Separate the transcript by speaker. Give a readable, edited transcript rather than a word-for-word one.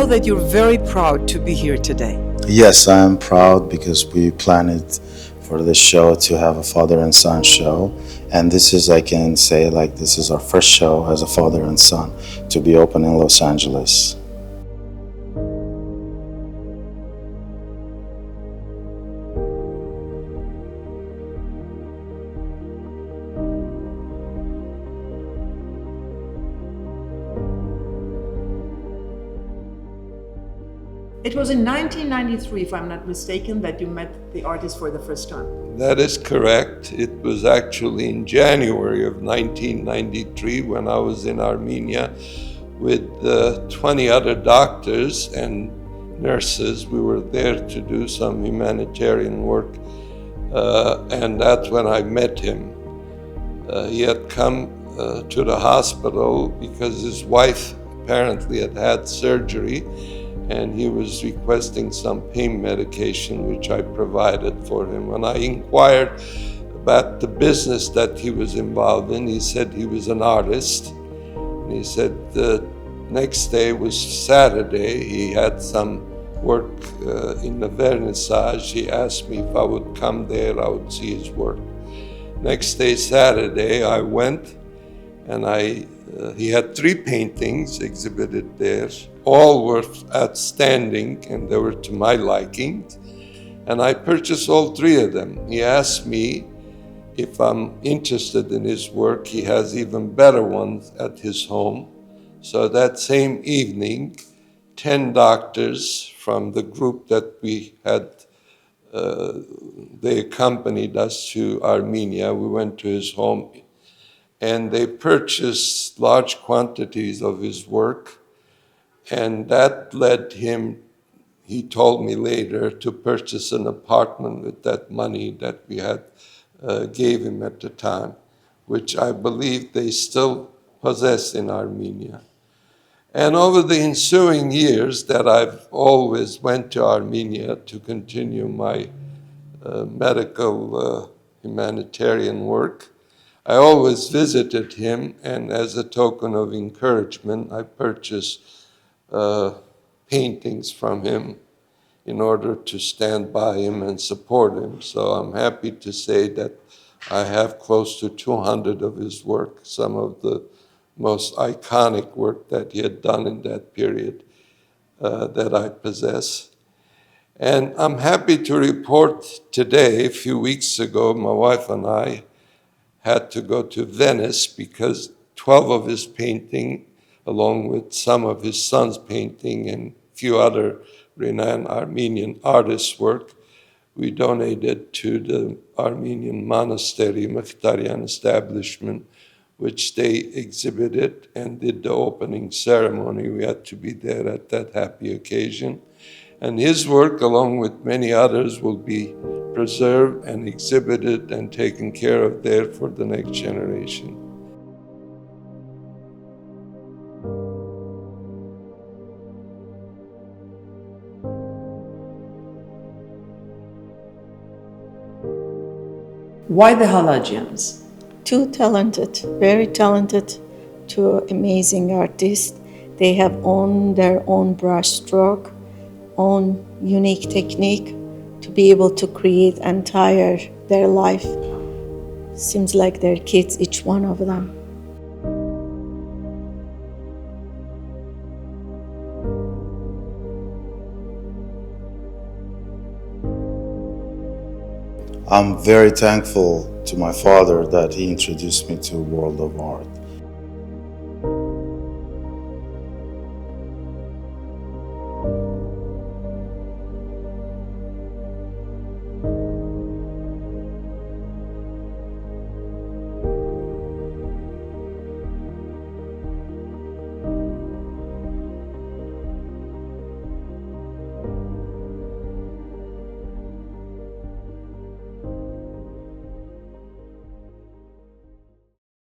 Speaker 1: know that you're very proud to be here today.
Speaker 2: Yes, I am proud because we planned for this show to have a father and son show. And this is, I can say, like, this is our first show as a father and son to be open in Los Angeles.
Speaker 1: It was in 1993, if I'm not mistaken, that you met the artist for the first time.
Speaker 3: That is correct. It was actually in January of 1993 when I was in Armenia with 20 other doctors and nurses. We were there to do some humanitarian work, and that's when I met him. He had come to the hospital because his wife apparently had had surgery, and he was requesting some pain medication, which I provided for him. When I inquired about the business that he was involved in, he said he was an artist. And he said the next day was Saturday. He had some work in the vernissage. He asked me if I would come there, I would see his work. Next day, Saturday, I went, and he had 3 paintings exhibited there. All were outstanding, and they were to my liking. And I purchased all 3 of them. He asked me if I'm interested in his work. He has even better ones at his home. So that same evening, 10 doctors from the group that we had, they accompanied us to Armenia. We went to his home, and they purchased large quantities of his work. And that led him, he told me later, to purchase an apartment with that money that we had gave him at the time, which I believe they still possess in Armenia. And over the ensuing years that I've always went to Armenia to continue my medical humanitarian work, I always visited him, and as a token of encouragement, I purchased paintings from him in order to stand by him and support him. So I'm happy to say that I have close to 200 of his work, some of the most iconic work that he had done in that period that I possess. And I'm happy to report today, a few weeks ago, my wife and I had to go to Venice because 12 of his paintings, along with some of his son's painting and a few other renowned Armenian artists' work, we donated to the Armenian monastery, Mkhitaryan establishment, which they exhibited and did the opening ceremony. We had to be there at that happy occasion. And his work, along with many others, will be preserved and exhibited and taken care of there for the next generation.
Speaker 1: Why the Halajians?
Speaker 4: Two talented, very talented, two amazing artists. They have their own brushstroke, own unique technique to be able to create entire their life. Seems like they're kids, each one of them.
Speaker 2: I'm very thankful to my father that he introduced me to the world of art.